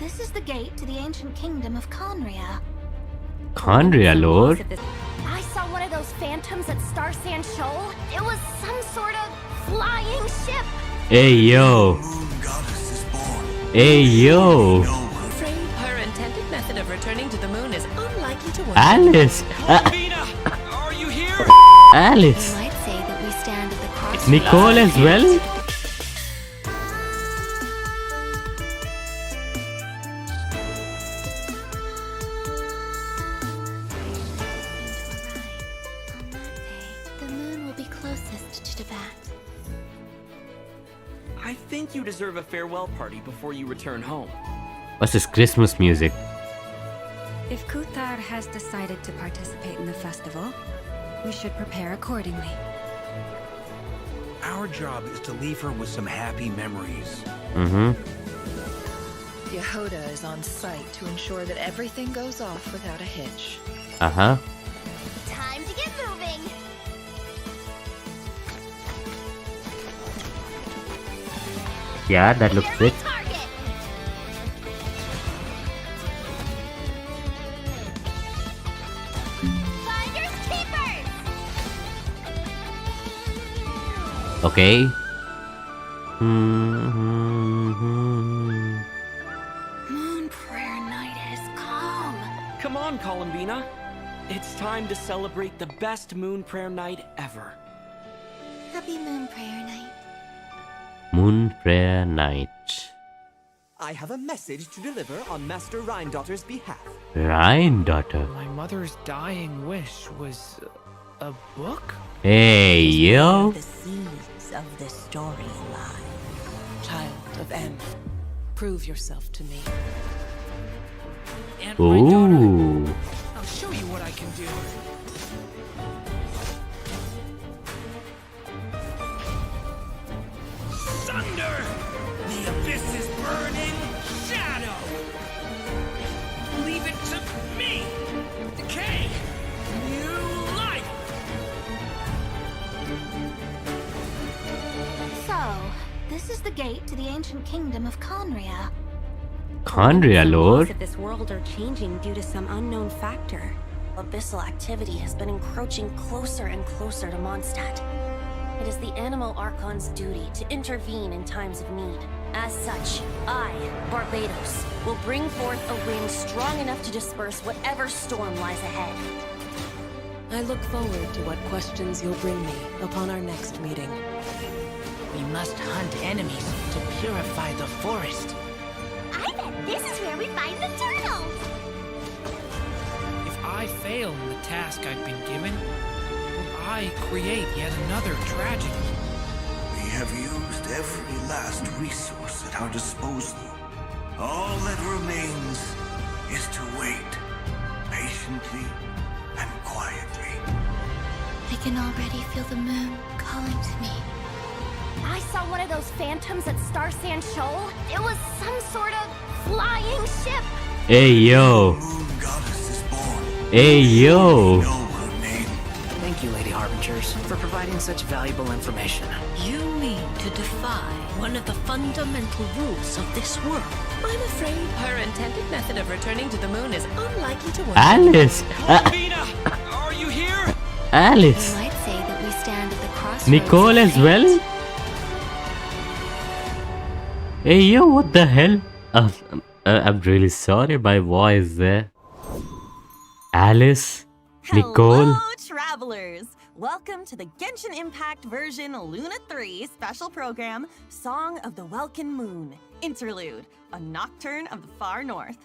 this is the gate to the ancient kingdom of Conria. Conria, Lord. I saw one of those phantoms at Star Sand Shoal. It was some sort of flying ship. Hey, yo. Moon goddess is born. Hey, yo. I'm afraid her intended method of returning to the moon is unlikely to work. Alice. Vina, are you here? Alice. You might say that we stand at the crossroads. Nicole as well? The moon will be closest to Tibet. I think you deserve a farewell party before you return home. What's this Christmas music? If Kuthar has decided to participate in the festival, we should prepare accordingly. Our job is to leave her with some happy memories. Mm-hmm. Yehoda is on site to ensure that everything goes off without a hitch. Uh-huh. Time to get moving. Yeah, that looks good. Target. Finders keepers. Okay. Moon prayer night has come. Come on, Columbina. It's time to celebrate the best moon prayer night ever. Happy moon prayer night. Moon prayer night. I have a message to deliver on Master Rhindaughter's behalf. Ryan daughter. My mother's dying wish was a book? Hey, yo. The seeds of this story lie. Child of M, prove yourself to me. And my daughter. Ooh. I'll show you what I can do. Thunder! The abyss is burning. Shadow! Leave it to me! Decay! New life! So, this is the gate to the ancient kingdom of Conria. Conria, Some Lord. laws of this world are changing due to some unknown factor. Abyssal activity has been encroaching closer and closer to Mondstadt. It is the Animal Archon's duty to intervene in times of need. As such, I, Barbados, will bring forth a wind strong enough to disperse whatever storm lies ahead. I look forward to what questions you'll bring me upon our next meeting. We must hunt enemies to purify the forest. I bet this is where we find the turtles. If I fail in the task I've been given, will I create yet another tragedy? We have used every last resource at our disposal. All that remains is to wait, patiently and quietly. I can already feel the moon calling to me. I saw one of those phantoms at Star Sand Shoal. It was some sort of flying ship. Hey, yo. Moon goddess is born. Hey, yo. Know her name. Thank you, Lady Harbingers, for providing such valuable information. You mean to defy one of the fundamental rules of this world? I'm afraid her intended method of returning to the moon is unlikely to work. Alice. Vina, are you here? Alice. You might say that we stand at the crossroads. Nicole of as well? fate. Hey, yo, what the hell? I'm really sorry, my voice there. Alice, Nicole. Hello, travelers! Welcome to the Genshin Impact version Luna 3 special program, Song of the Welkin Moon, Interlude, a nocturne of the far north.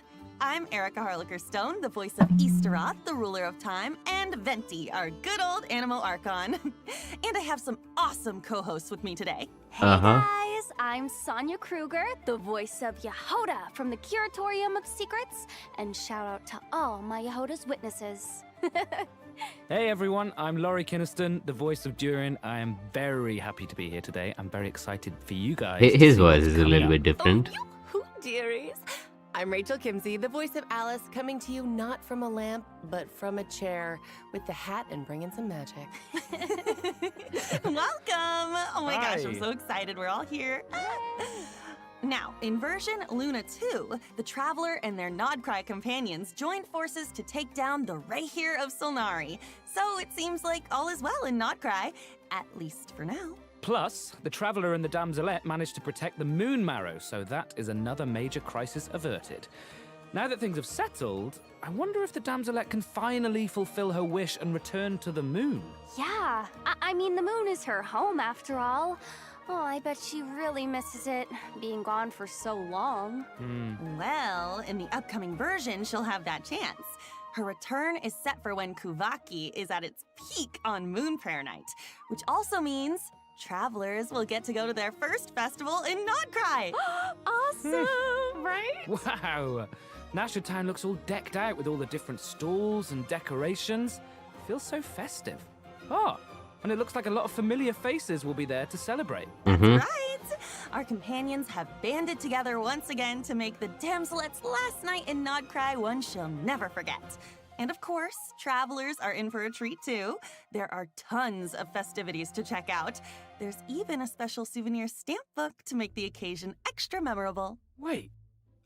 I'm Erica Harlicker-Stone, the voice of Easteroth, the ruler of time, and Venti, our good old Animal Archon. And I have some awesome co-hosts with me today. Hey Uh-huh. guys, I'm Sonia Kruger, the voice of Yehoda from the Curatorium of Secrets, and shout out to all my Yehoda's witnesses. Hey everyone, I'm Laurie Kinniston, the voice of Durin. I am very happy to be here today. I'm very excited for you guys. to His see voice what's is a coming little up. bit different. Oh, you dearies. I'm Rachel Kimsey, the voice of Alice, coming to you not from a lamp, but from a chair, with the hat and bringing some magic. Welcome! Oh my gosh, I'm Hi. so excited we're all here. Now, in version Luna 2, the Traveler and their Nodcry companions joined forces to take down the Rehir of Solnari. So it seems like all is well in Nodcry, at least for now. Plus, the Traveler and the Damselette managed to protect the Moon Marrow, so that is another major crisis averted. Now that things have settled, I wonder if the Damselette can finally fulfill her wish and return to the moon. Yeah, I mean, the moon is her home after all. Oh, I bet she really misses it, being gone for so long. Well, in the upcoming version, she'll have that chance. Her return is set for when Kuvaki is at its peak on Moon Prayer Night, which also means travelers will get to go to their first festival in Nodcry. Awesome, right? Wow! Nasha Town looks all decked out with all the different stalls and decorations. Feels so festive. Oh, and it looks like a lot of familiar faces will be there to celebrate. Right! Our companions have banded together once again to make the Damselette's last night in Nodcry one she'll never forget. And of course, travelers are in for a treat too. There are tons of festivities to check out. There's even a special souvenir stamp book to make the occasion extra memorable. Wait,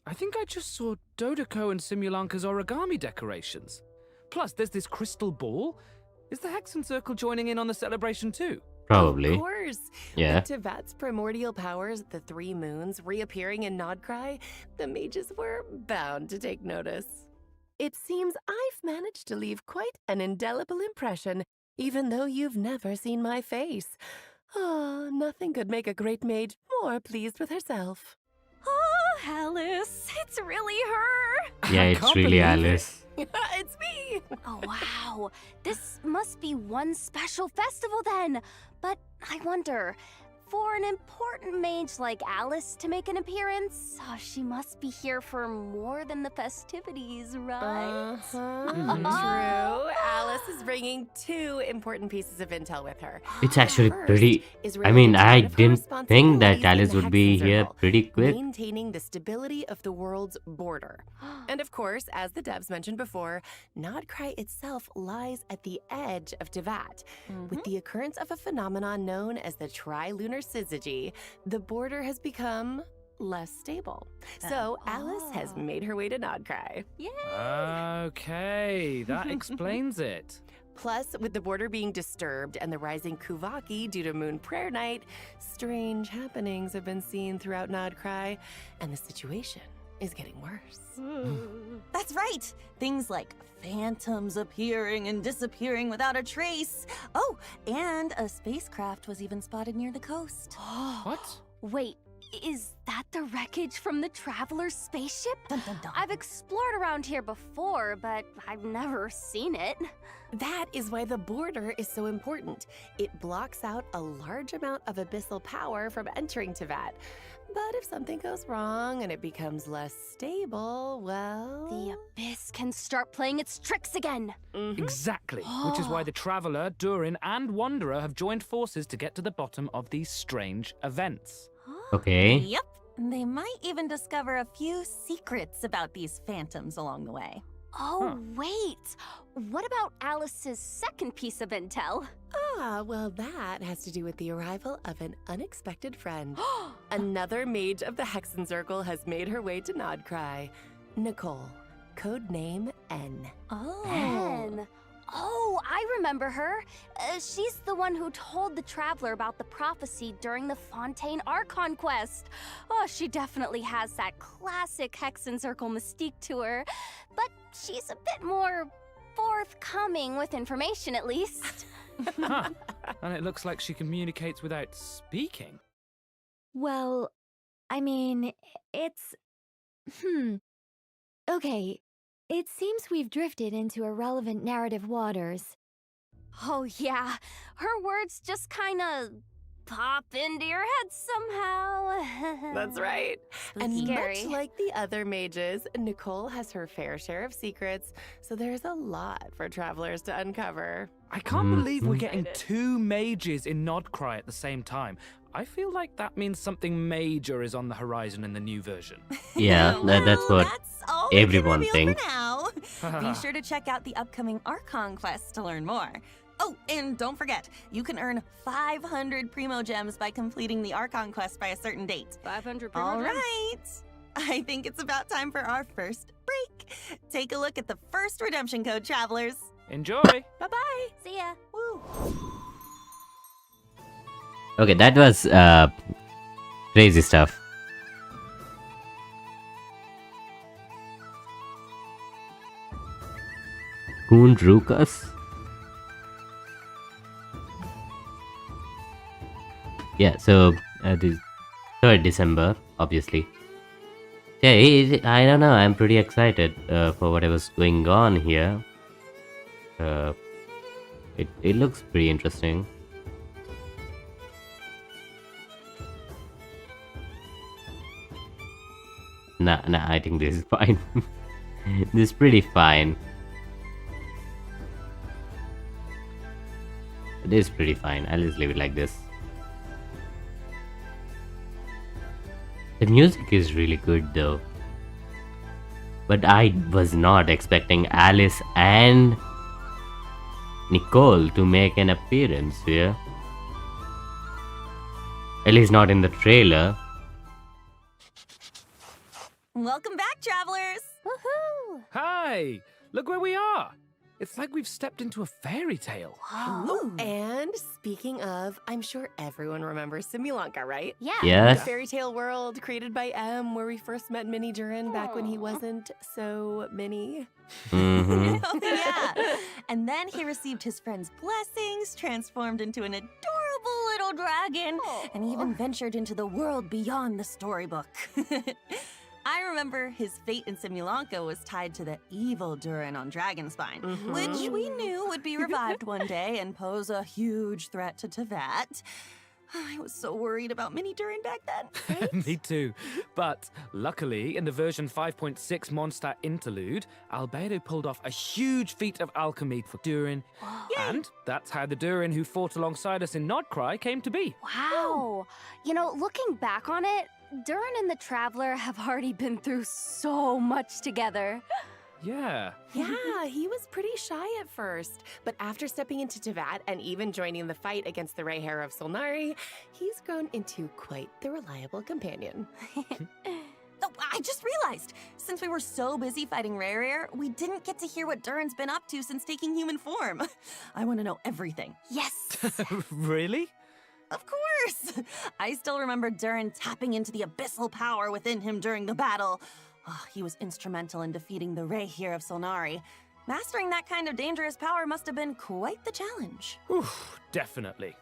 I think I just saw Dodoko and Simulanka's origami decorations. Plus, there's this crystal ball. Is the Hexen Circle joining in on the celebration too? Probably. Of course. Yeah. With Tevat's primordial powers, the three moons, reappearing in Nodcry, the mages were bound to take notice. It seems I've managed to leave quite an indelible impression, even though you've never seen my face. Ah, nothing could make a great mage more pleased with herself. Oh, Alice, it's really her. Yeah, it's really Alice. It's me! Oh, wow. This must be one special festival then. But I wonder, for an important mage like Alice to make an appearance, she must be here for more than the festivities, right? True. Alice is bringing two important pieces of intel with her. It's actually First pretty... is I mean, I related to one of her didn't think that responsibilities Alice in the would be Hexen here Circle, pretty quick. maintaining the stability of the world's border. And of course, as the devs mentioned before, Nodcry itself lies at the edge of Tevat. With the occurrence of a phenomenon known as the trilunar syzygy, the border has become less stable. So Alice has made her way to Nodcry. Okay, that explains it. Plus, with the border being disturbed and the rising Kuvaki due to Moon Prayer Night, strange happenings have been seen throughout Nodcry, and the situation is getting worse. That's right! Things like phantoms appearing and disappearing without a trace. Oh, and a spacecraft was even spotted near the coast. What? Wait, is that the wreckage from the Traveler's spaceship? Dun, dun, dun. I've explored around here before, but I've never seen it. That is why the border is so important. It blocks out a large amount of abyssal power from entering Tevat. But if something goes wrong and it becomes less stable, well... The Abyss can start playing its tricks again. Exactly, which is why the Traveler, Durin, and Wanderer have joined forces to get to the bottom of these strange events. Okay. Yep. They might even discover a few secrets about these phantoms along the way. Oh, wait. What about Alice's second piece of intel? Ah, well, that has to do with the arrival of an unexpected friend. Another mage of the Hexen Circle has made her way to Nodcry. Nicole, codename N. Anne. Oh, I remember her. She's the one who told the Traveler about the prophecy during the Fontaine Archon quest. Oh, she definitely has that classic Hexen Circle mystique to her. But she's a bit more forthcoming with information, at least. And it looks like she communicates without speaking. Well, I mean, it's... Okay, it seems we've drifted into irrelevant narrative waters. Oh, yeah. Her words just kind of pop into your head somehow. That's right. And Scary. much like the other mages, Nicole has her fair share of secrets, so there's a lot for travelers to uncover. I can't believe we're getting two mages in Nodcry at the same time. I feel like that means something major is on the horizon in the new version. Yeah, that's what all we can everyone reveal thinks. for now. Be sure to check out the upcoming Archon quest to learn more. Oh, and don't forget, you can earn 500 Primo Gems by completing the Archon quest by a certain date. 500 Primo All Gems? right. I think it's about time for our first break. Take a look at the first redemption code, travelers. Enjoy. Bye-bye. See ya. Woo. Okay, that was crazy stuff. Goon Rukas? Yeah, so the 3rd December, obviously. Yeah, I don't know, I'm pretty excited for whatever's going on here. It looks pretty interesting. Nah, I think this is fine. This is pretty fine. It is pretty fine. I'll just leave it like this. The music is really good though. But I was not expecting Alice and Nicole to make an appearance here. At least not in the trailer. Welcome back, travelers. Woohoo! Hi! Look where we are! It's like we've stepped into a fairy tale. Ooh. And speaking of, I'm sure everyone remembers Simulanka, right? Yeah. Yes. The fairy tale world created by M, where we first met Mini Durin back when he wasn't so mini. Mm-hmm. Oh, yeah. And then he received his friend's blessings, transformed into an adorable little dragon, and even ventured into the world beyond the storybook. I remember his fate in Simulanka was tied to the evil Durin on Dragonspine, which we knew would be revived one day and pose a huge threat to Tevat. I was so worried about Mini Durin back then. Right? Me too. But luckily, in the version 5.6 Mondstadt Interlude, Albedo pulled off a huge feat of alchemy for Durin. And that's how the Durin who fought alongside us in Nodcry came to be. Wow. You know, looking back on it, Durin and the Traveler have already been through so much together. Yeah. Yeah, he was pretty shy at first, but after stepping into Tevat and even joining the fight against the Ray Hair of Solnari, he's grown into quite the reliable companion. Oh, I just realized, since we were so busy fighting Rare, we didn't get to hear what Durin's been up to since taking human form. I want to know everything. Yes. Really? Of course! I still remember Durin tapping into the abyssal power within him during the battle. Oh, he was instrumental in defeating the Ray here of Solnari. Mastering that kind of dangerous power must have been quite the challenge. Oof, definitely.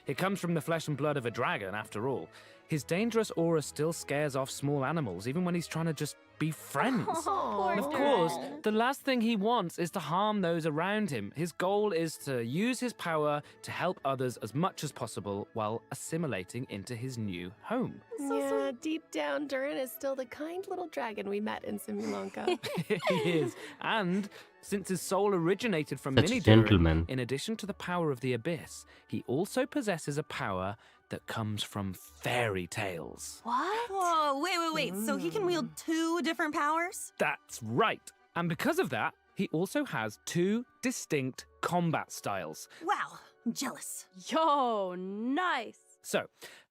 It comes from the flesh and blood of a dragon, after all. His dangerous aura still scares off small animals, even when he's trying to just be friends. Oh, And of course, the last thing he wants is to harm those around him. His goal is to use his power to help others as much as possible while assimilating into his new home. Yeah, deep down, Durin is still the kind little dragon we met in Simulanka. He is. And since his soul originated from Such a Mini gentleman. Durin, in addition to the power of the abyss, he also possesses a power that comes from fairy tales. What? Whoa, wait. So he can wield 2 different powers? That's right. And because of that, he also has 2 distinct combat styles. Wow, I'm jealous. Yo, nice. So,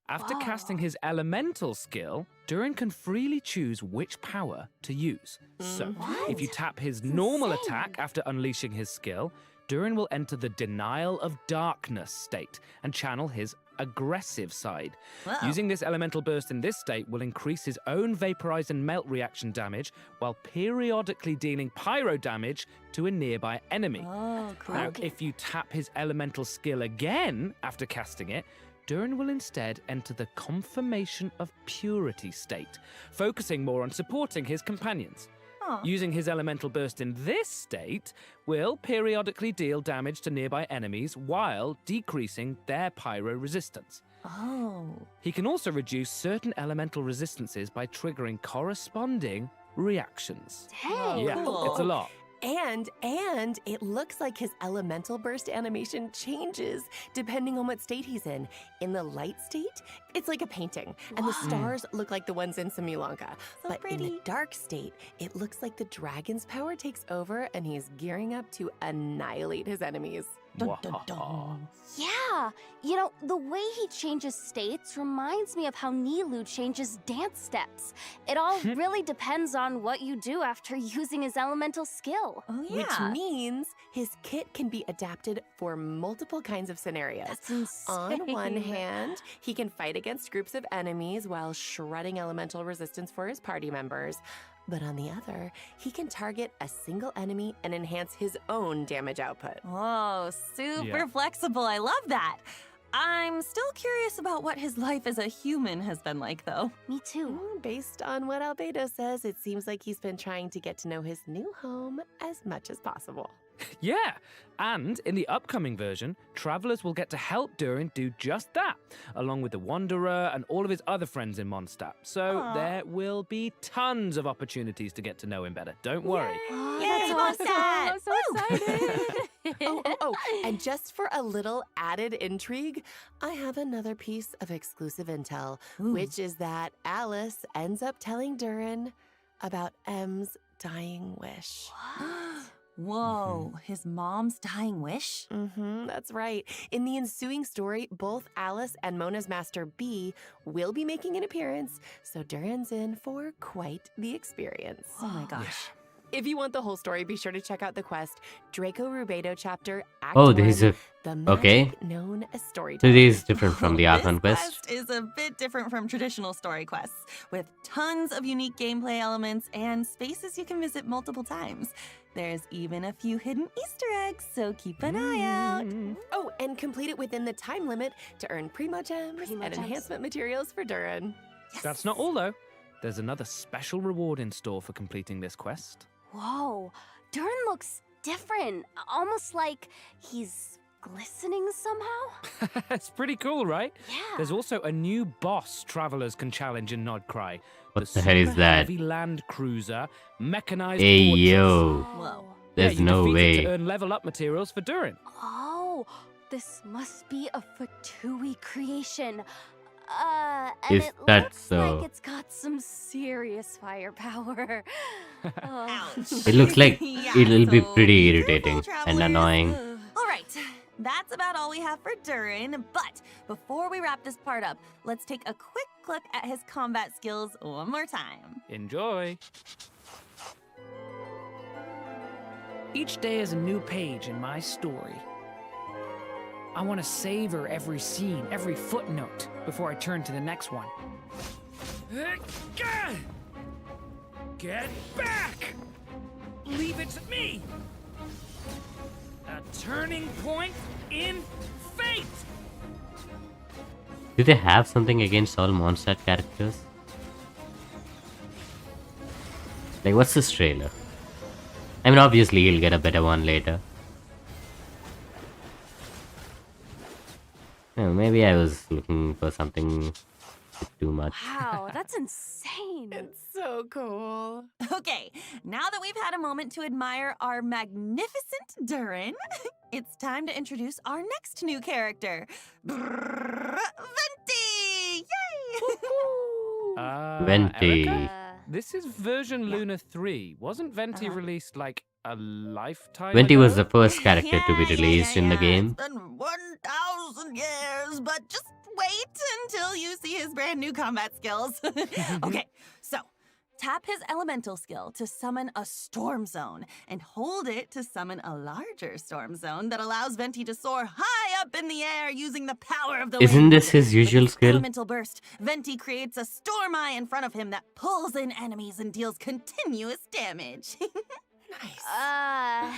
after Wow. casting his elemental skill, Durin can freely choose which power to use. So, if you tap his normal attack after unleashing his skill, Durin will enter the Denial of Darkness state and channel his aggressive side. Wow. Using this elemental burst in this state will increase his own vaporize and melt reaction damage while periodically dealing pyro damage to a nearby enemy. Oh, cool. Now, if you tap his elemental skill again after casting it, Durin will instead enter the Confirmation of Purity state, focusing more on supporting his companions. Aw. Using his elemental burst in this state will periodically deal damage to nearby enemies while decreasing their pyro resistance. Oh. He can also reduce certain elemental resistances by triggering corresponding reactions. Dang. Yeah, cool. it's a lot. And it looks like his elemental burst animation changes depending on what state he's in. In the light state, it's like a painting, and the stars look like the ones in Simulanka. So But in the pretty. dark state, it looks like the dragon's power takes over and he's gearing up to annihilate his enemies. Dun, dun, dun. Yeah, you know, the way he changes states reminds me of how Nilou changes dance steps. It all really depends on what you do after using his elemental skill. Oh, yeah. Which means his kit can be adapted for multiple kinds of scenarios. That's insane. On one hand, he can fight against groups of enemies while shredding elemental resistance for his party members. But on the other, he can target a single enemy and enhance his own damage output. Whoa, super Yeah. flexible. I love that. I'm still curious about what his life as a human has been like, though. Me too. Based on what Albedo says, it seems like he's been trying to get to know his new home as much as possible. Yeah, and in the upcoming version, travelers will get to help Durin do just that, along with the Wanderer and all of his other friends in Mondstadt. So there will be tons of opportunities to get to know him better. Don't worry. Yay, Mondstadt! I'm so excited. Oh, and just for a little added intrigue, I have another piece of exclusive intel, which is that Alice ends up telling Durin about M's dying wish. Whoa, his mom's dying wish? That's right. In the ensuing story, both Alice and Mona's Master B will be making an appearance, so Durin's in for quite the experience. Oh my gosh. If you want the whole story, be sure to check out the quest Draco Rubedo chapter Act Oh, 1, this is a... the Okay. magic known as So storytelling. this is different from the Archon This quest. quest is a bit different from traditional story quests, with tons of unique gameplay elements and spaces you can visit multiple times. There's even a few hidden Easter eggs, so keep an eye out. Oh, and complete it within the time limit to earn Primo Gems Primo and Gems. enhancement materials for Durin. That's not all, though. There's another special reward in store for completing this quest. Whoa, Durin looks different. Almost like he's glistening somehow. It's pretty cool, right? Yeah. There's also a new boss travelers can challenge in Nodcry. What the hell is super that? heavy land cruiser, mechanized Hey, fortress. yo. Whoa. There's you no defeat it way. to earn level up materials for Durin. Oh, this must be a Fatui creation. And Is it that looks so? like it's got some serious firepower. Oh. It looks like Yeah, it'll be so pretty be careful, irritating and travelers. annoying. All right, that's about all we have for Durin. But before we wrap this part up, let's take a quick look at his combat skills one more time. Enjoy. Each day is a new page in my story. I want to savor every scene, every footnote, before I turn to the next one. Get back! Leave it to me! A turning point in fate! Do they have something against all Mondstadt characters? Like, what's this trailer? I mean, obviously he'll get a better one later. Oh, maybe I was looking for something too much. Wow, that's insane. It's so cool. Okay, now that we've had a moment to admire our magnificent Durin, it's time to introduce our next new character, Venti! Yay! Venti. Erica? This is version Luna 3. Wasn't Venti released like a lifetime Venti ago? was the first character to be released in the game. It's been 1,000 years, but just wait until you see his brand new combat skills. Okay, so tap his elemental skill to summon a storm zone and hold it to summon a larger storm zone that allows Venti to soar high up in the air using the power of the wind. Isn't this his usual With skill? Elemental burst, Venti creates a storm eye in front of him that pulls in enemies and deals continuous damage.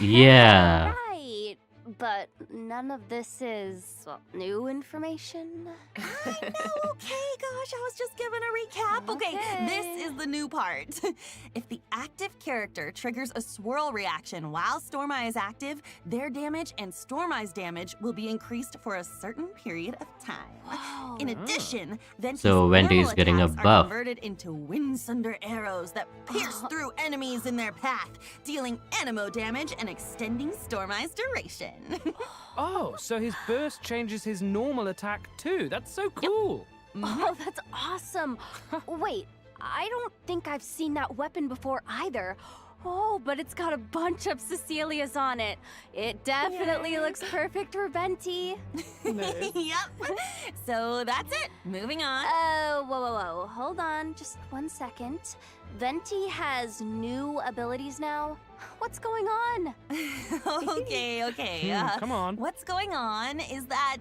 Yeah. Right. But none of this is new information. I know, okay, gosh, I was just giving a recap. Okay, this is the new part. If the active character triggers a swirl reaction while Storm Eye is active, their damage and Storm Eye's damage will be increased for a certain period of time. In addition, Venti's So Venti normal is getting a attacks are buff. converted into Windsunder arrows that pierce through enemies in their path, dealing anemo damage and extending Storm Eye's duration. Oh, so his burst changes his normal attack too. That's so cool. Oh, that's awesome. Wait, I don't think I've seen that weapon before either. Oh, but it's got a bunch of Cecilias on it. It definitely looks perfect for Venti. Yep. So that's it. Moving on. Whoa. Hold on, just 1 second. Venti has new abilities now. What's going on? Okay. Come on. What's going on is that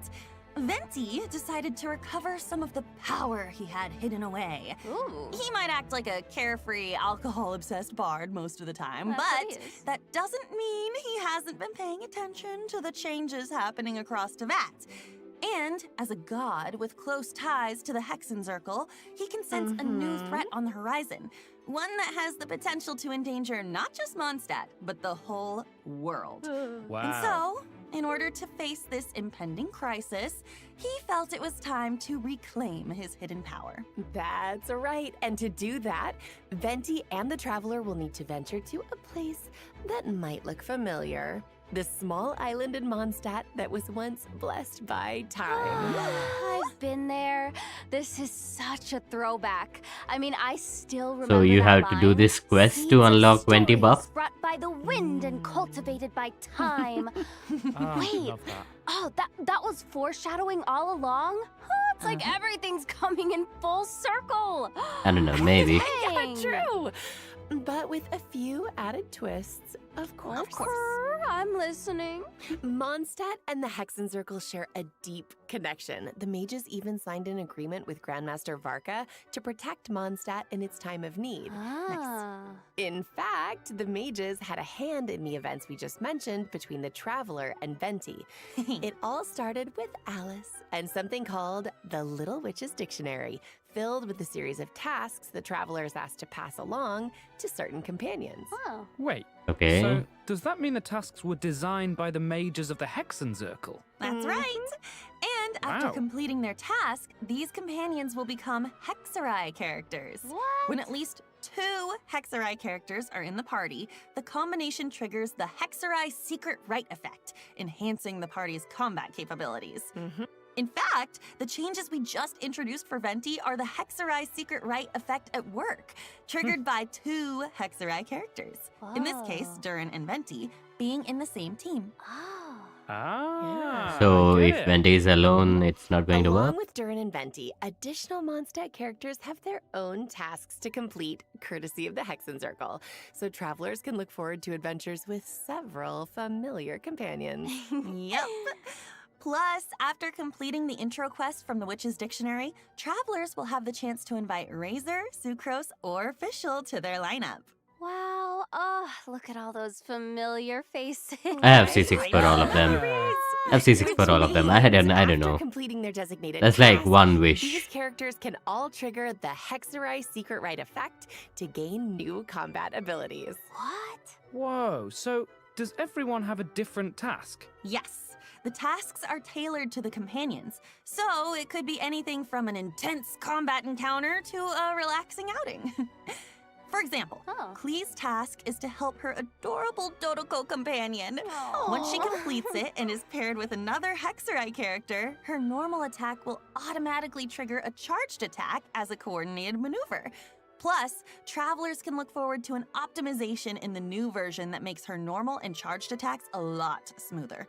Venti decided to recover some of the power he had hidden away. Ooh. He might act like a carefree, alcohol-obsessed bard most of the time, That's what but he is. that doesn't mean he hasn't been paying attention to the changes happening across Tevat. And as a god with close ties to the Hexenzirkel, he can sense a new threat on the horizon. One that has the potential to endanger not just Mondstadt, but the whole world. Wow. And so, in order to face this impending crisis, he felt it was time to reclaim his hidden power. That's right. And to do that, Venti and the Traveler will need to venture to a place that might look familiar. The small island in Mondstadt that was once blessed by time. I've been there. This is such a throwback. I mean, I still remember So you that have to do line. this quest Seeds to of unlock 20 stories buff? brought by the wind and cultivated by time. Ah, Wait. love that. Oh, that was foreshadowing all along? Huh, it's like everything's coming in full circle. I don't know, maybe. Yeah, Dang. true. But with a few added twists, of course. Of course, I'm listening. Mondstadt and the Hexenzirkel share a deep connection. The mages even signed an agreement with Grandmaster Varka to protect Mondstadt in its time of need. Ah. In fact, the mages had a hand in the events we just mentioned between the Traveler and Venti. It all started with Alice and something called the Little Witch's Dictionary, filled with a series of tasks the Traveler is asked to pass along to certain companions. Oh. Wait. Okay. So, does that mean the tasks were designed by the mages of the Hexenzirkel? That's right. And after Wow. completing their task, these companions will become Hexerai characters. What? When at least 2 Hexerai characters are in the party, the combination triggers the Hexerai Secret Right effect, enhancing the party's combat capabilities. In fact, the changes we just introduced for Venti are the Hexerai Secret Right effect at work, triggered by 2 Hexerai characters. In this case, Oh. Durin and Venti being in the same team. Oh. Ah. So I get if it. Venti is alone, it's not going to Along work? with Durin and Venti, additional Mondstadt characters have their own tasks to complete, courtesy of the Hexenzirkel. So travelers can look forward to adventures with several familiar companions. Yep. Plus, after completing the intro quest from the Witch's Dictionary, travelers will have the chance to invite Razor, Sucrose, or Fischl to their lineup. Wow. Oh, look at all those familiar faces. I have C6 for all of them. I have C6 for all of them. I don't After know. completing their designated That's like tasks, one wish. These characters can all trigger the Hexerai Secret Right effect to gain new combat abilities. What? Whoa. So, does everyone have a different task? Yes, the tasks are tailored to the companions, so it could be anything from an intense combat encounter to a relaxing outing. For example, Oh. Klee's task is to help her adorable Dodoko companion. Once she completes it and is paired with another Hexerai character, her normal attack will automatically trigger a charged attack as a coordinated maneuver. Plus, travelers can look forward to an optimization in the new version that makes her normal and charged attacks a lot smoother.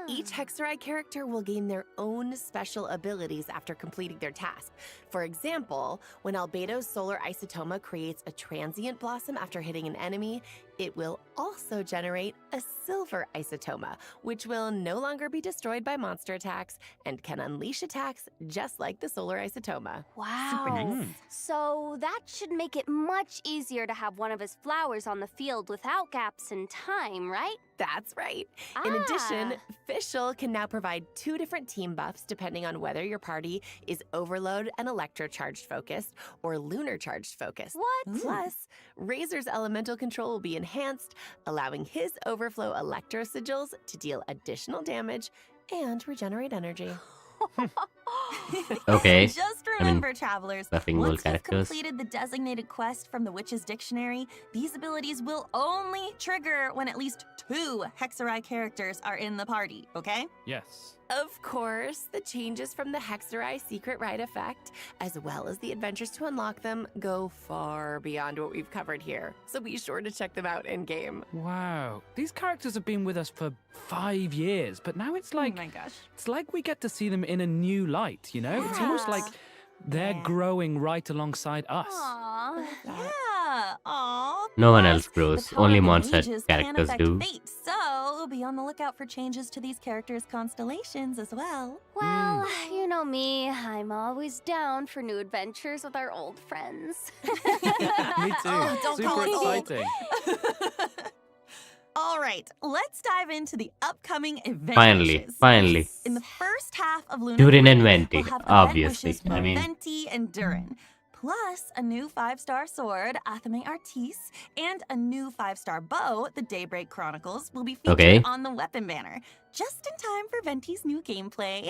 Each Hexerai character will gain their own special abilities after completing their task. For example, when Albedo's solar isotoma creates a transient blossom after hitting an enemy, it will also generate a silver isotoma, which will no longer be destroyed by monster attacks and can unleash attacks just like the solar isotoma. Wow. Super nice. So that should make it much easier to have one of his flowers on the field without gaps in time, right? That's right. In addition, Fischl can now provide 2 different team buffs depending on whether your party is Overload and Electro-charged focused or Lunar charged focused. What? Plus, Razor's elemental control will be enhanced, allowing his Overflow Electro Sigils to deal additional damage and regenerate energy. Okay. Just I mean, remember, travelers, buffing all once you've characters. completed the designated quest from the Witch's Dictionary, these abilities will only trigger when at least 2 Hexarai characters are in the party, okay? Yes. Of course, the changes from the Hexarai secret rite effect, as well as the adventures to unlock them, go far beyond what we've covered here. So be sure to check them out in game. Wow. These characters have been with us for 5 years, but now it's like, oh my gosh. it's like we get to see them in a new light, you know? It's almost like they're growing right alongside us. Aww. Yeah. Aw. No one Plus, else grows. the power Only of the monster mages can characters affect do. fate, so be on the lookout for changes to these characters' constellations as well. Well, you know me, I'm always down for new adventures with our old friends. Me too. Oh, don't call Super us old. exciting. All right, let's dive into the upcoming event wishes. Finally. In the first half of Luna Durin 3, and Venti, we'll have event obviously. wishes for I mean- Venti and Durin, plus a new 5-star sword, Athame Artis, and a new 5-star bow, the Daybreak Chronicles, will be featured Okay. on the weapon banner, just in time for Venti's new gameplay.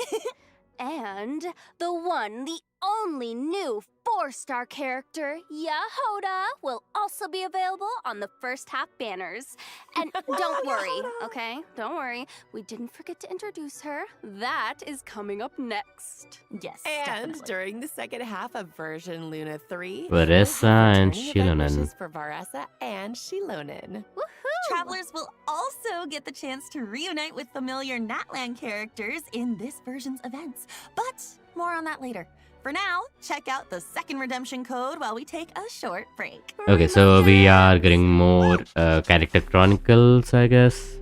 And the one, the only new 4-star character, Yehoda, will also be available on the first half banners. And don't worry, okay? Don't worry. We didn't forget to introduce her. That is coming up next. Yes, And definitely. during the second half of version Luna 3, Varessa we'll have and returning event Shilonen. wishes for Varessa and Shilonen. Woohoo! Travelers will also get the chance to reunite with familiar Natland characters in this version's events. But more on that later. For now, check out the second redemption code while we take a short break. Okay, so we are getting more character chronicles, I guess.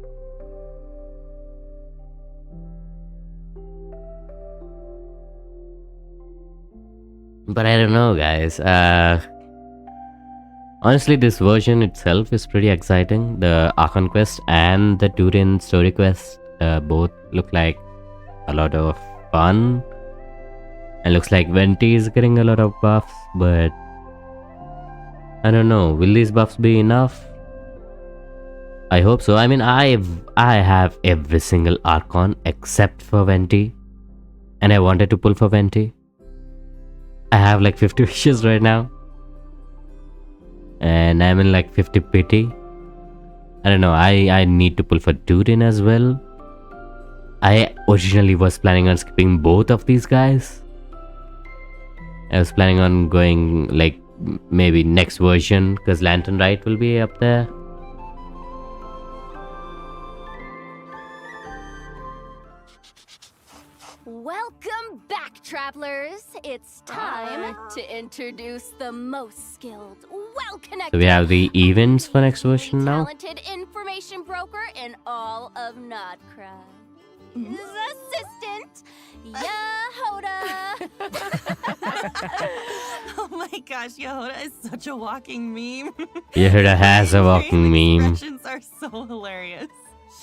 But I don't know, guys. Honestly, this version itself is pretty exciting. The Archon quest and the Durin story quest both look like a lot of fun. And looks like Venti is getting a lot of buffs, but I don't know. Will these buffs be enough? I hope so. I mean, I have every single Archon except for Venti, and I wanted to pull for Venti. I have like 50 wishes right now, and I'm in like 50 pity. I don't know. I need to pull for Durin as well. I originally was planning on skipping both of these guys. I was planning on going like maybe next version because Lantern Rite will be up there. Welcome back, travelers. It's time to introduce the most skilled, well-connected, So we have the events for next version now. talented information broker in all of Nodcry. His assistant, Yehoda. Oh my gosh, Yehoda is such a walking meme. Yehoda has a walking meme. Expressions are so hilarious.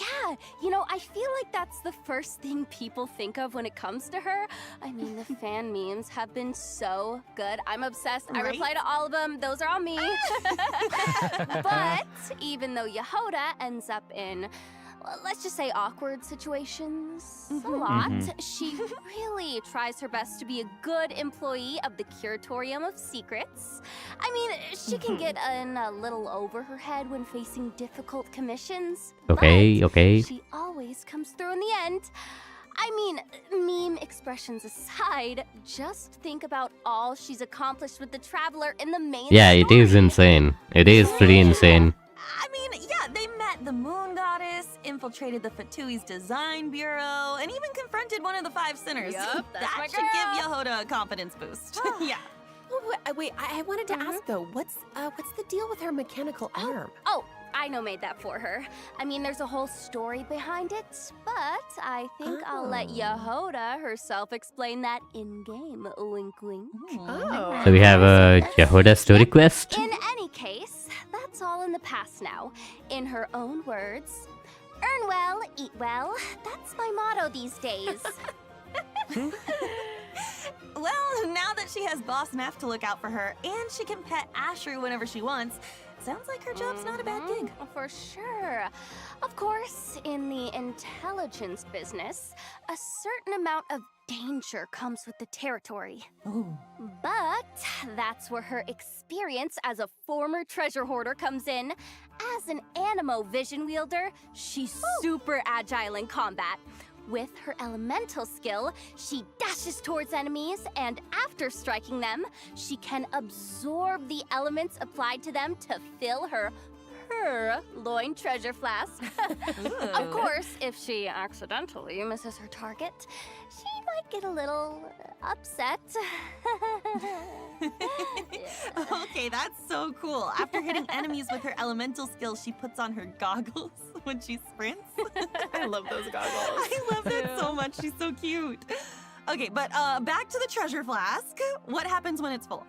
Yeah, you know, I feel like that's the first thing people think of when it comes to her. I mean, the fan memes have been so good. I'm obsessed. I Right? reply to all of them. Those are all me. But even though Yehoda ends up in, well, let's just say awkward situations a lot, she really tries her best to be a good employee of the Curatorium of Secrets. I mean, she can get in a little over her head when facing difficult commissions. Okay, but okay. she always comes through in the end. I mean, meme expressions aside, just think about all she's accomplished with the Traveler in the main Yeah, it is story. insane. It is pretty insane. I mean, yeah, they met the Moon Goddess, infiltrated the Fatui's design bureau, and even confronted one of the 5 sinners. Yup, that's that my should give girl. Yehoda a confidence boost. Yeah. Oh, wait, I wanted to ask though, what's the deal with her mechanical arm? Oh, I know made that for her. I mean, there's a whole story behind it, but I think I'll let Yehoda herself explain that in-game. Wink, wink. Oh. So we have a Yehoda story quest. In any case, that's all in the past now. In her own words, earn well, eat well. That's my motto these days. Well, now that she has Boss Neff to look out for her, and she can pet Ashru whenever she wants, Sounds like her job's not a bad gig. For sure. Of course, in the intelligence business, a certain amount of danger comes with the territory. Oh. But that's where her experience as a former treasure hoarder comes in. As an Animo vision wielder, she's super agile in combat. With her elemental skill, she dashes towards enemies, and after striking them, she can absorb the elements applied to them to fill her loin treasure flask. Of course, if she accidentally misses her target, she might get a little upset. Okay, that's so cool. After hitting enemies with her elemental skill, she puts on her goggles when she sprints. I love those goggles. I love that so much. She's so cute. Okay, but back to the treasure flask. What happens when it's full?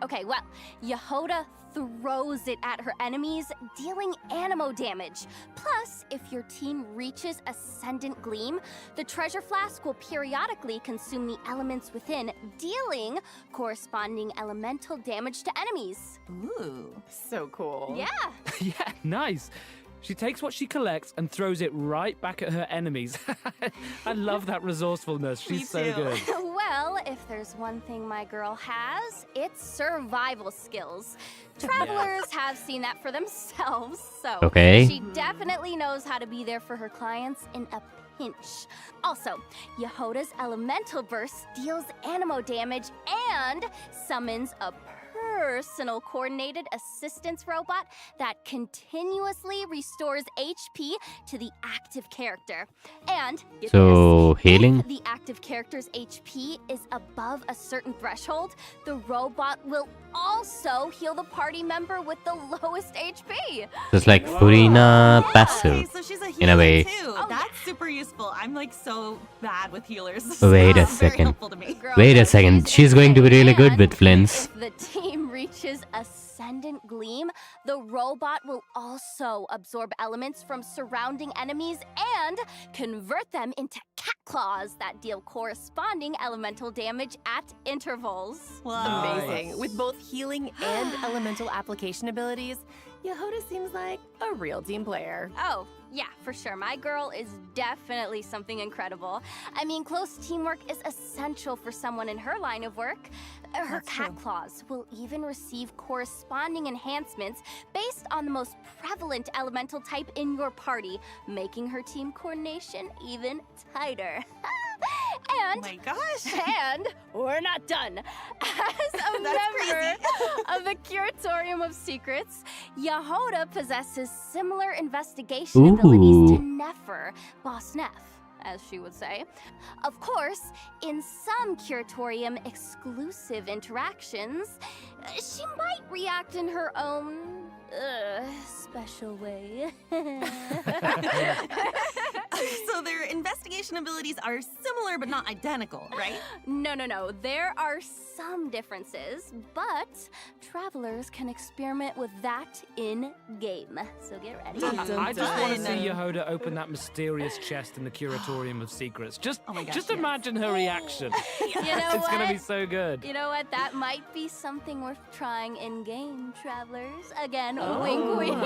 Okay, well, Yehoda throws it at her enemies, dealing Animo damage. Plus, if your team reaches Ascendant Gleam, the treasure flask will periodically consume the elements within, dealing corresponding elemental damage to enemies. Ooh. So cool. Yeah. Yeah, nice. She takes what she collects and throws it right back at her enemies. I love that resourcefulness. She's so good. Well, if there's one thing my girl has, it's survival skills. Travelers have seen that for themselves, so Okay. she definitely knows how to be there for her clients in a pinch. Also, Yehoda's elemental burst deals Animo damage and summons a personal coordinated assistance robot that continuously restores HP to the active character. And get So, this, healing? if the active character's HP is above a certain threshold, the robot will also heal the party member with the lowest HP. Just like Furina passive, Okay, so she's a healer in a way. too. That's super useful. I'm like so bad with healers. Wait a It's very second. helpful to me. Girl, Wait a but second. She's going to be really good with Flints. If the team reaches Ascendant Gleam, the robot will also absorb elements from surrounding enemies and convert them into cat claws that deal corresponding elemental damage at intervals. Amazing. With both healing and elemental application abilities, Yehoda seems like a real team player. Oh, yeah, for sure. My girl is definitely something incredible. I mean, close teamwork is essential for someone in her line of work. Her cat claws will even receive corresponding enhancements based on the most prevalent elemental type in your party, making her team coordination even tighter. And, oh my gosh. And we're not done. As a member of the Curatorium of Secrets, Yehoda possesses similar investigation abilities to Nefer, Boss Neff, as she would say. Of course, in some Curatorium exclusive interactions, she might react in her own special way. So their investigation abilities are similar but not identical, right? No. There are some differences, but travelers can experiment with that in-game. So get ready. I just want to see Yehoda open that mysterious chest in the Curatorium of Secrets. Just imagine her reaction. You know It's going to what? be so good. You know what? That might be something worth trying in-game, travelers. Again, wink, wink.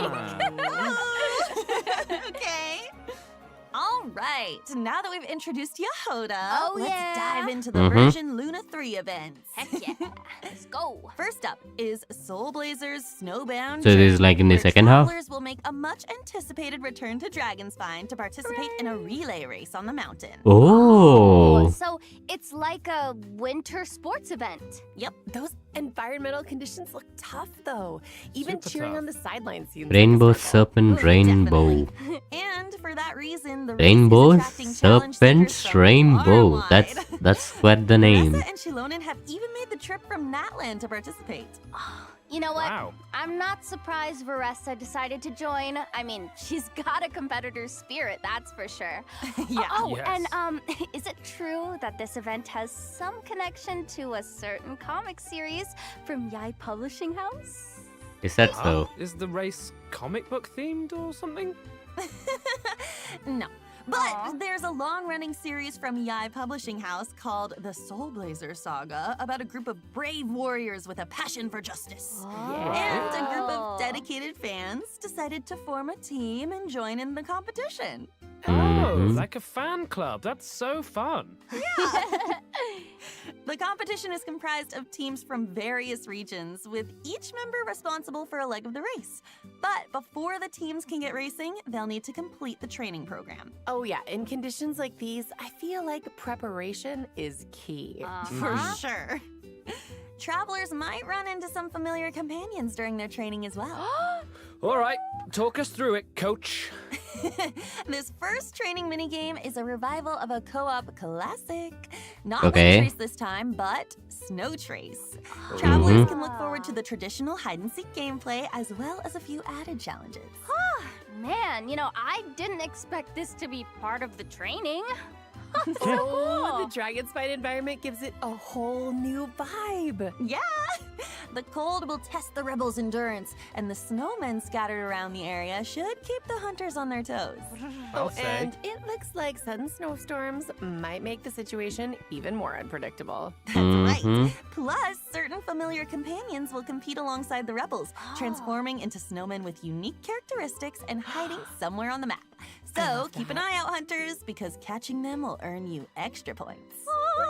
Okay. All right. Now that we've introduced Yehoda, let's yeah. dive into the version Luna 3 events. Heck yeah. Let's go. First up is Soul Blazer's Snowbound. So this is like in the where second half? travelers will make a much anticipated return to Dragonspine to participate in a relay race on the mountain. Oh. So it's like a winter sports event. Yep. Those environmental conditions look tough, though. Even Super cheering tough. on the sidelines seems Rainbow like a struggle. Serpent Rainbow. And for that reason, the Rainbow race is attracting challenge seekers Serpent's from Rainbow. far and That's quite the name. Vanessa and Shilonen have even made the trip from Natland to participate. You know what? Wow. I'm not surprised Vanessa decided to join. I mean, she's got a competitor's spirit, that's for sure. Yeah. Oh, Yes. and is it true that this event has some connection to a certain comic series from Yai Publishing House? Is that so? Is the race comic book themed or something? No. But there's a long-running series from Yai Publishing House called The Soul Blazer Saga about a group of brave warriors with a passion for justice. And a group of dedicated dedicated fans decided to form a team and join in the competition. Oh, like a fan club. That's so fun. The competition is comprised of teams from various regions, with each member responsible for a leg of the race. But before the teams can get racing, they'll need to complete the training program. Oh yeah, in conditions like these, I feel like preparation is key. For sure. Travelers might run into some familiar companions during their training as well. All right, talk us through it, coach. This first training minigame is a revival of a co-op classic. Not Okay. Leg Trace this time, but Snow Trace. Travelers can look forward to the traditional hide-and-seek gameplay as well as a few added challenges. Man, you know, I didn't expect this to be part of the training. Oh, the Dragon Spine environment gives it a whole new vibe. Yeah! The cold will test the rebels' endurance, and the snowmen scattered around the area should keep the hunters on their toes. I'll say. And it looks like sudden snowstorms might make the situation even more unpredictable. Right. Plus, certain familiar companions will compete alongside the rebels, transforming into snowmen with unique characteristics and hiding somewhere on the map. So keep an eye out, hunters, because catching them will earn you extra points.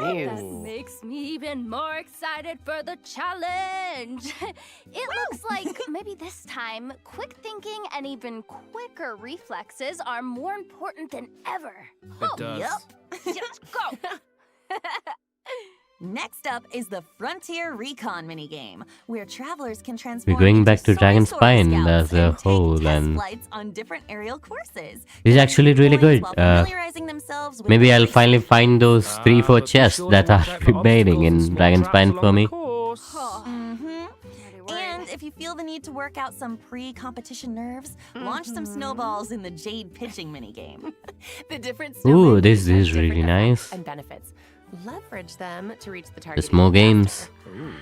That makes me even more excited for the challenge. It looks like maybe this time, quick thinking and even quicker reflexes are more important than ever. It does. Let's go! Next up is the Frontier Recon minigame, where travelers can transform We're going into back to Dragon Soy Spine Scouts as a and take whole, test and flights on different aerial courses. it's actually really good. While familiarizing themselves with Maybe the I'll racing finally find those 3-4 but be chests sure to that watch are out for remaining obstacles and in small Dragon traps Spine along for the me. course. And if you feel the need to work out some pre-competition nerves, launch some snowballs in the Jade pitching minigame. The different Ooh, snowmen this each have is really different effects nice. and benefits. Leverage them to reach the target. There's more games.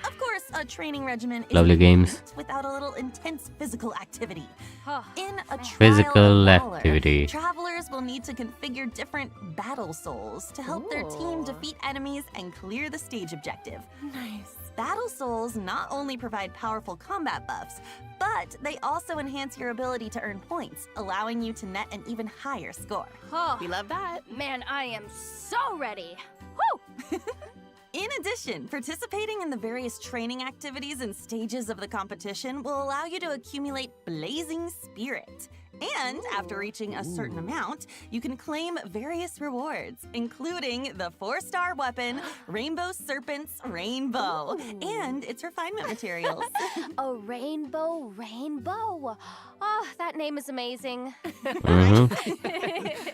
Of course, a training regimen is Lovely games. complete without a little intense physical activity. In a trial Physical of Valor, activity. travelers will need to configure different battle souls to help their team defeat enemies and clear the stage objective. Nice. Battle souls not only provide powerful combat buffs, but they also enhance your ability to earn points, allowing you to net an even higher score. We love that. Man, I am so ready. Woo! In addition, participating in the various training activities and stages of the competition will allow you to accumulate Blazing Spirit. And after reaching a certain amount, you can claim various rewards, including the 4-star weapon, Rainbow Serpent's Rainbow, and its refinement materials. A rainbow. Oh, that name is amazing.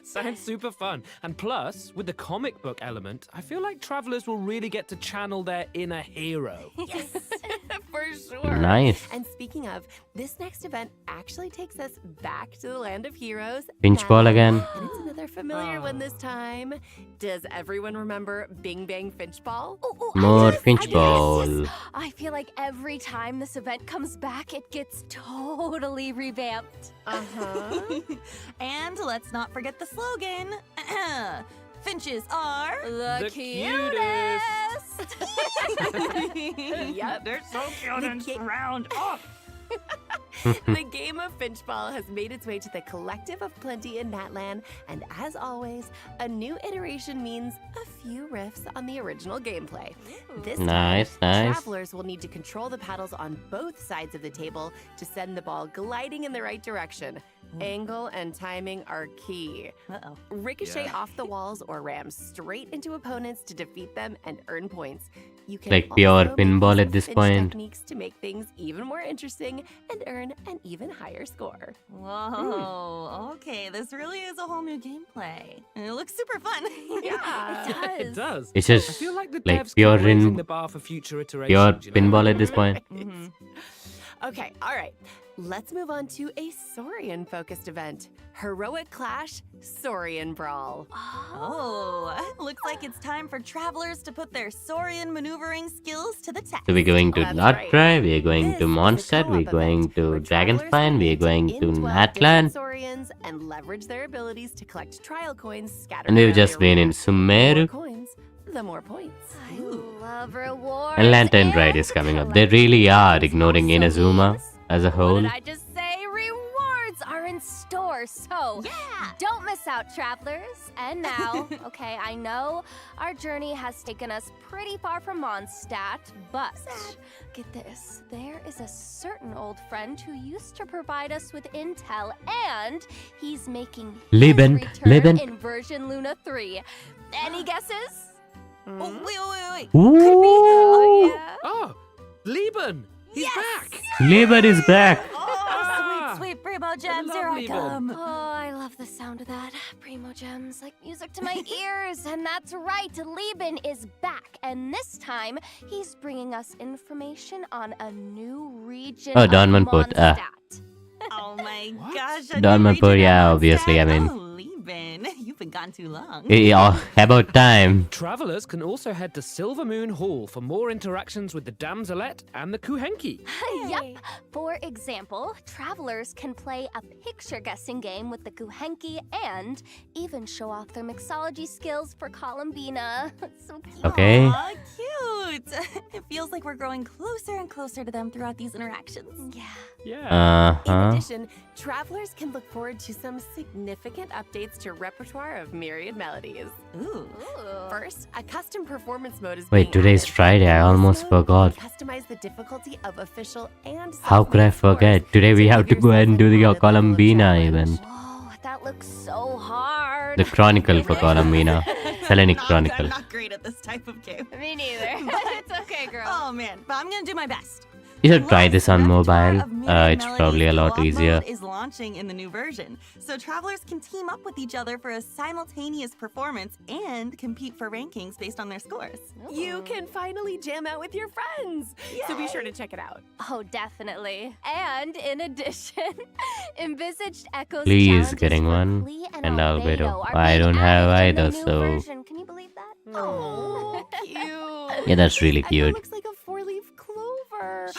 Sounds super fun. And plus, with the comic book element, I feel like travelers will really get to channel their inner hero. Yes, for sure. Nice. And speaking of, this next event actually takes us back to the land of heroes. Pinch ball again. And it's another familiar one this time. Does everyone remember Bing Bang Finch Ball? More pinch ball. I feel like every time this event comes back, it gets totally revamped. And let's not forget the slogan. Finches are The cutest. Yep. They're so cute and round up. The game of Finch Ball has made its way to the Collective of Plenty in Natlan, and as always, a new iteration means a few riffs on the original gameplay. This Nice, time, nice. travelers will need to control the paddles on both sides of the table to send the ball gliding in the right direction. Angle and timing are key. Ricochet off the walls or ram straight into opponents to defeat them and earn points. You can Like pure also make pinball use at of this Finch point. techniques to make things even more interesting and earn an even higher score. Whoa, okay, this really is a whole new gameplay. And it looks super fun. Yeah, It does. It's I just feel like the like devs pure keep raising in- the bar for future Pure iterations. you know? pinball at this point. Okay, all right. Let's move on to a Saurian-focused event. Heroic Clash Saurian Brawl. Oh, looks like it's time for travelers to put their Saurian maneuvering skills to the test. So we're going to That's Lot right. Drive, we're going This to is a Mondstadt, co-op we're going event to where Dragon travelers Spine, will we're need to going to in-dwell Natlan. different Saurians and leverage their abilities to collect trial coins scattered And we've around just the been in arena. The more Sumeru. coins, the more points. I love rewards. And Lantern Ride is coming up. They really are ignoring Inazuma as a What whole. did I just say? out, travelers. And now, okay, I know our journey has taken us pretty far from Mondstadt, but get this, there is a certain old friend who used to provide us with intel, and he's making his return in version Luna 3. Any guesses? Oh, wait. Ooh. Oh, Lieben! He's back! Lieben is back! Sweet Primo Gems, here I come. Oh, I love the sound of that. Primo Gems, like music to my ears. And that's right, Lieben is back. And this time, he's bringing us information on a new region of Donmanport. Mondstadt. Oh my gosh. Donmanport, yeah, obviously, I mean. Oh, Lieben, you've been gone too long. Yeah, about time. Travelers can also head to Silver Moon Hall for more interactions with the Damselette and the Kuhenki. Yup. For example, travelers can play a picture guessing game with the Kuhenki and even show off their mixology skills for Columbina. So cute. Okay. Aw, cute. It feels like we're growing closer and closer to them throughout these interactions. Yeah. In addition, travelers can look forward to some significant updates to repertoire of myriad melodies. Ooh. First, a custom performance mode is Wait, being today's added. Friday, I almost This mode forgot. will Customize the difficulty of official and How could I self-made scores forget? Today we to have to give go ahead and do yourself the a level of Columbina challenge. event. Whoa, that looks so hard. The Chronicle for Columbina. Selenic Chronicle. I'm not great at this type of game. Me neither. It's okay, girl. Oh man, but I'm gonna do my best. You should try this on mobile. Repertoire of Myriad It's probably a Melodies lot co-op easier. mode is launching in the new version, so travelers can team up with each other for a simultaneous performance and compete for rankings based on their scores. You can finally jam out with your friends. So be sure to check it out. Oh, definitely. And in addition, envisaged echoes. Lee is challenges getting for one, Klee and Albedo. are I being don't have added in either, the new so version. Can you believe that? Oh, cute. yeah, that's really Echo cute. looks like a four-leaf clover.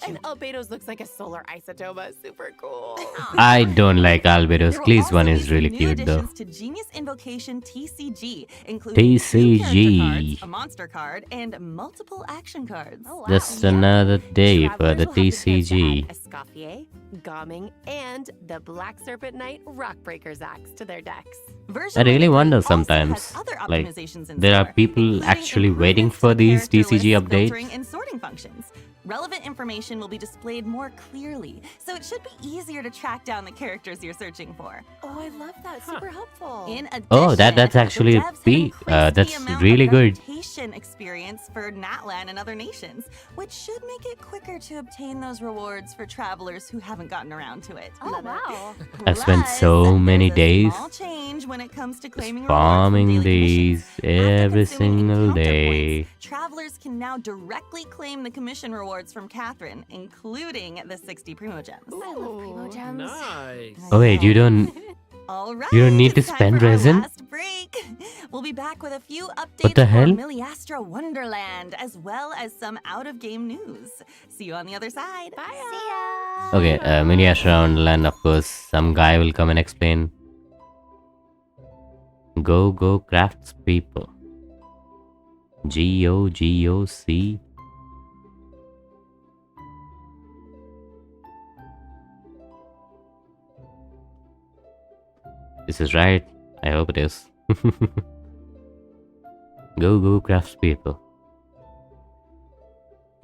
And Albedo's looks like a solar isotoma. Super cool. I don't like Albedo's. There will Klee's also one be is some really new cute though. additions to Genius Invocation TCG, including TCG. 2 character cards, a monster card, and multiple action cards. Oh, wow. Just another day for Travelers the will have the chance to TCG. add Escoffier, Gomming, and the Black Serpent Knight Rockbreaker's Axe to their decks. Version I really 1 wonder also sometimes, has other like, optimizations in there are store, people including actually waiting improvements for to these character TCG list updates. filtering and sorting functions. Relevant information will be displayed more clearly, so it should be easier to track down the characters you're searching for. Oh, I love that. Super helpful. In addition, Oh, that's the actually a devs have P. increased the That's amount really of good. reputation experience for Natlan and other nations, which should make it quicker to obtain those rewards for travelers who haven't gotten around to it. Oh, wow. I've spent Plus, so many there's a days small change when it comes to claiming rewards from farming daily these commissions. After every consuming single encounter day. points, travelers can now directly claim the commission rewards from Catherine, including the 60 Primo Gems. I love Primo Gems. Nice. Oh wait, you don't All right, You don't need to it's time spend for our resin? last break. We'll be back with a few updates What the hell? for Miliastra Wonderland, as well as some out-of-game news. See you on the other side. Bye. See ya. Okay, Miliastra Wonderland, of course, some guy will come and explain. Go crafts people. GOC. This is right. I hope it is. Go crafts people.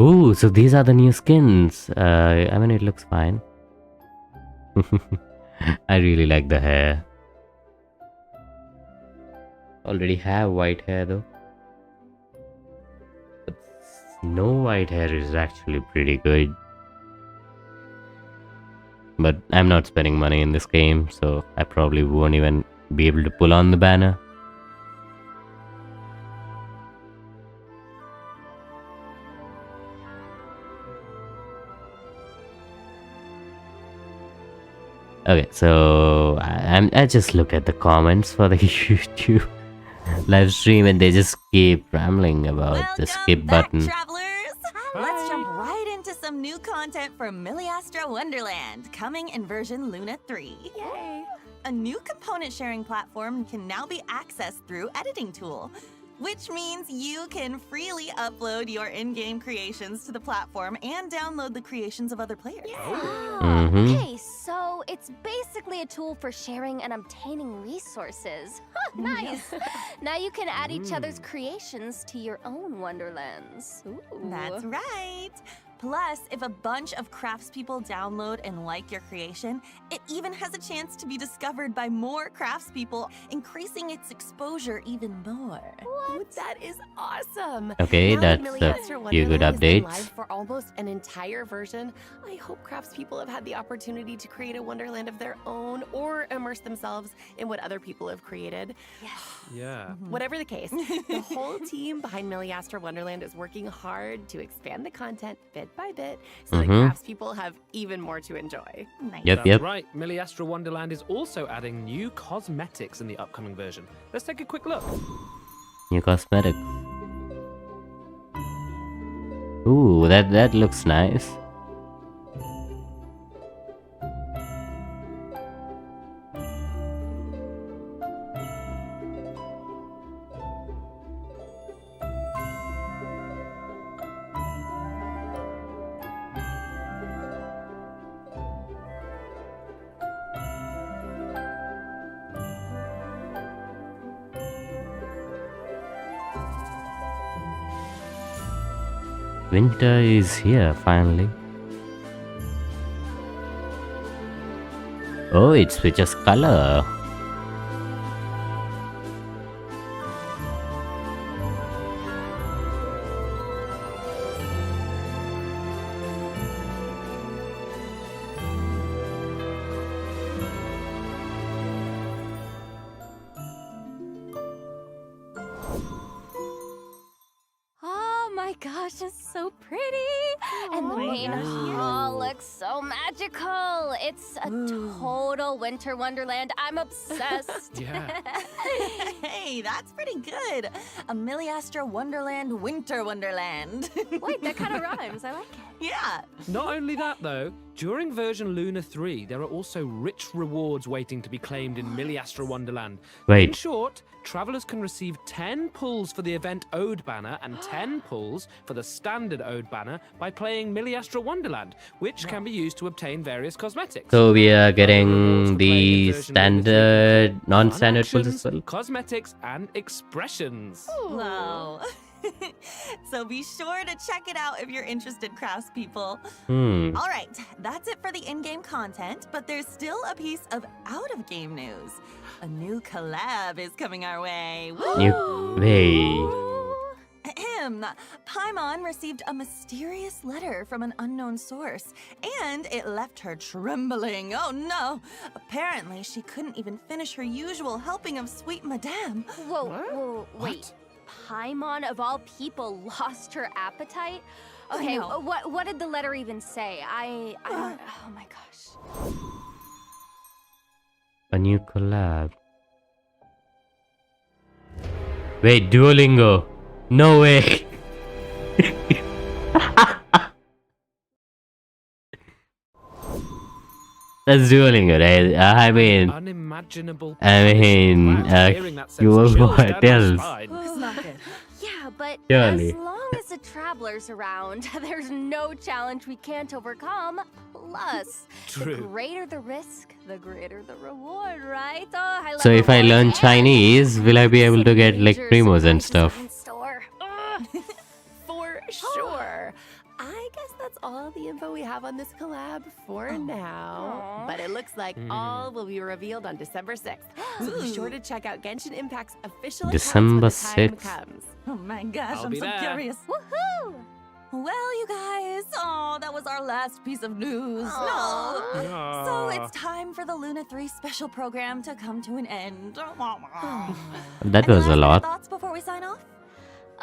Ooh, so these are the new skins. I mean, it looks fine. I really like the hair. Already have white hair though. But no white hair is actually pretty good. But I'm not spending money in this game, so I probably won't even be able to pull on the banner. Okay, so I just look at the comments for the YouTube live stream and they just keep rambling about the skip button. Travelers! Let's jump right into some new content for Miliastra Wonderland, coming in version Luna 3. Yay! A new component sharing platform can now be accessed through Editing Tool. which means you can freely upload your in-game creations to the platform and download the creations of other players. Okay, so it's basically a tool for sharing and obtaining resources. Huh, nice. Now you can add each other's creations to your own wonderlands. Ooh. That's right. Plus, if a bunch of craftspeople download and like your creation, it even has a chance to be discovered by more craftspeople, increasing its exposure even more. What? That is awesome. Okay, Now that's that a Milliastra few good Wonderland has been updates. live for almost an entire version, I hope craftspeople have had the opportunity to create a wonderland of their own or immerse themselves in what other people have created. Yeah. Whatever the case, the whole team behind Milliastra Wonderland is working hard to expand the content bit by bit so that craftspeople have even more to enjoy. That's right. Milliastra Wonderland is also adding new cosmetics in the upcoming version. Let's take a quick look. New cosmetics. Ooh, that looks nice. Winter is here finally. Oh, it switches color. Oh my gosh, it's so pretty. And the main hall looks so magical. It's a total winter wonderland. I'm obsessed. Hey, that's pretty good. A Milliastra Wonderland Winter Wonderland. Wait, that kind of rhymes. I like it. Yeah. Not only that, though, during version Luna 3, there are also rich rewards waiting to be claimed in Milliastra Wonderland. Wait. In short, travelers can receive 10 pulls for the event Ode banner and 10 pulls for the standard Ode banner by playing Milliastra Wonderland, which can be used to obtain various cosmetics. So we are getting the standard, non-standard pulls as well. Cosmetics and expressions. Wow. So be sure to check it out if you're interested, craftspeople. All right, that's it for the in-game content, but there's still a piece of out-of-game news. A new collab is coming our way. Paimon received a mysterious letter from an unknown source, and it left her trembling. Oh no! Apparently, she couldn't even finish her usual helping of sweet madame. Whoa, wait. Paimon, of all people, lost her appetite? Okay, what did the letter even say? I don't... Oh my gosh. A new collab. Wait, Duolingo. No way. That's Duolingo, right? I mean, Unimaginable. You what else? Yeah, but Surely. as long as the traveler's around, there's no challenge we can't overcome. Plus, the greater the risk, the greater the reward, right? Oh, I love So if I learn rewards. Chinese, will I be able to get like primos and stuff? For sure. I guess that's all the info we have on this collab for now. But it looks like all will be revealed on December 6th. So be sure to check out Genshin Impact's official December accounts when the 6th. time comes. Oh my gosh, I'll I'm be so there. curious. Woohoo! Well, you guys, that was our last piece of news. No. So it's time for the Luna 3 special program to come to an end. That was a lot. Thoughts before we sign off?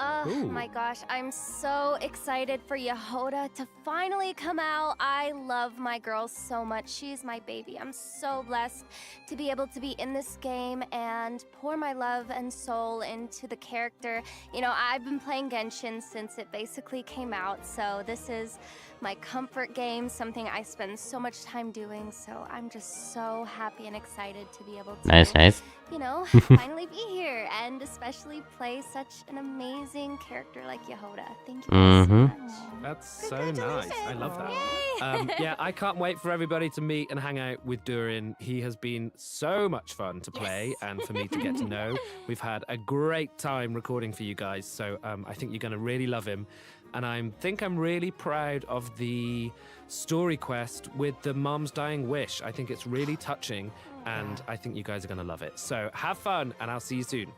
Oh my gosh, I'm so excited for Yehoda to finally come out. I love my girl so much. She's my baby. I'm so blessed to be able to be in this game and pour my love and soul into the character. You know, I've been playing Genshin since it basically came out, so this is my comfort game, something I spend so much time doing, so I'm just so happy and excited to be able to Nice. you know, finally be here and especially play such an amazing character like Yehoda. Thank you guys so much. That's so nice. I love that. Yeah, I can't wait for everybody to meet and hang out with Durin. He has been so much fun to play and for me to get to know. We've had a great time recording for you guys, so I think you're going to really love him. And I think I'm really proud of the story quest with the mom's dying wish. I think it's really touching, and I think you guys are going to love it. So have fun, and I'll see you soon.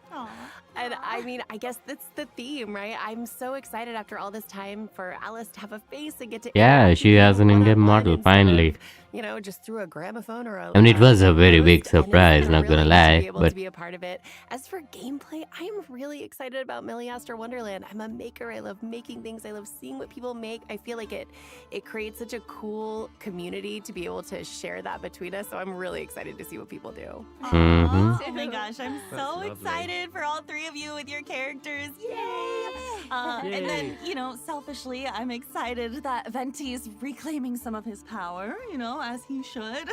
And I mean, I guess that's the theme, right? I'm so excited after all this time for Alice to have a face and get to Yeah, she has an in-game model, finally. You know, just through a gramophone or a I mean, it was a very big surprise, not gonna lie, but to but be a part of it. As for gameplay, I am really excited about Milliaster Wonderland. I'm a maker. I love making things. I love seeing what people make. I feel like it creates such a cool community to be able to share that between us. So I'm really excited to see what people do. Mhm. Oh my gosh, I'm so excited for all three of you with your characters. Yay! And then, you know, selfishly, I'm excited that Venti's reclaiming some of his power, you know, as he should.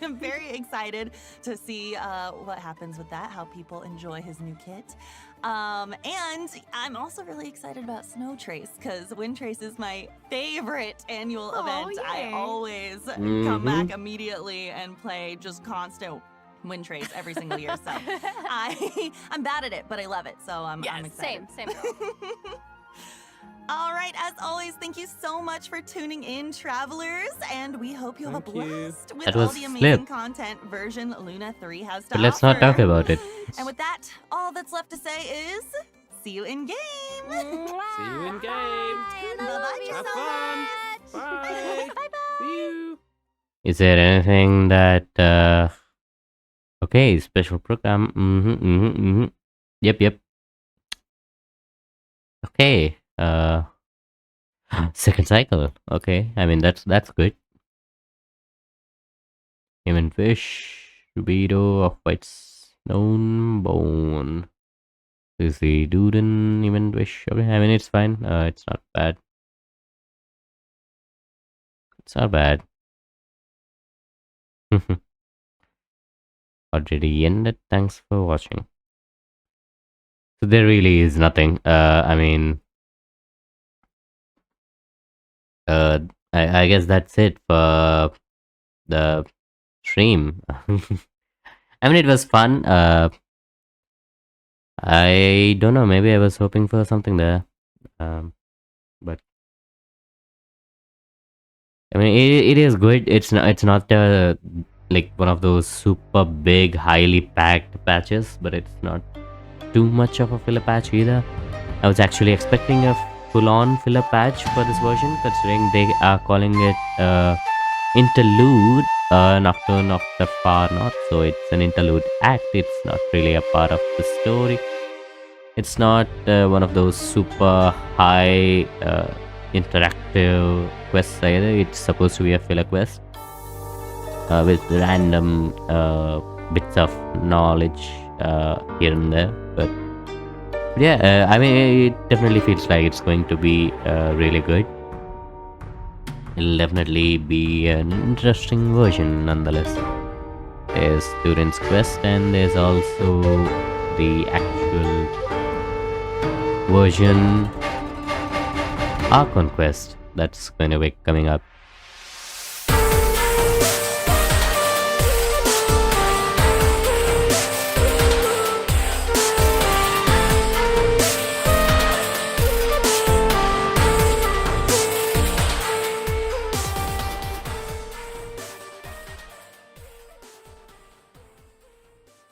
I'm very excited to see what happens with that, how people enjoy his new kit. And I'm also really excited about Snow Trace, because Wind Trace is my favorite annual event. I always come back immediately and play just constant Wind Trace every single year. So I'm bad at it, but I love it. So I'm excited. Same girl. All right, as always, thank you so much for tuning in, travelers, and we hope you have a blast with That all was the amazing Flip. content version Luna 3 has to But let's not talk offer. about it. And with that, all that's left to say is, see you in game. See you in game. Bye-bye. Have fun. Bye. See you. Is there anything that okay, special program. Yep. Okay. Second cycle. Okay. I mean that's good. Human fish, rubido of white stone bone. Is the Duden even wish? Okay, I mean it's fine. It's not bad. It's not bad. Already ended. Thanks for watching. So there really is nothing. I mean, I guess that's it for the stream. I mean, it was fun. I don't know. Maybe I was hoping for something there, but I mean, it is good. It's not like one of those super big, highly packed patches, but it's not too much of a filler patch either. I was actually expecting a full-on filler patch for this version, considering they are calling it Interlude Nocturne of the Far North. So it's an interlude act. It's not really a part of the story. It's not one of those super high interactive quests either. It's supposed to be a filler quest with random bits of knowledge here and there. But yeah, I mean, it definitely feels like it's going to be really good. It'll definitely be an interesting version nonetheless. There's Durin's quest, and there's also the actual version Archon quest that's going to be coming up.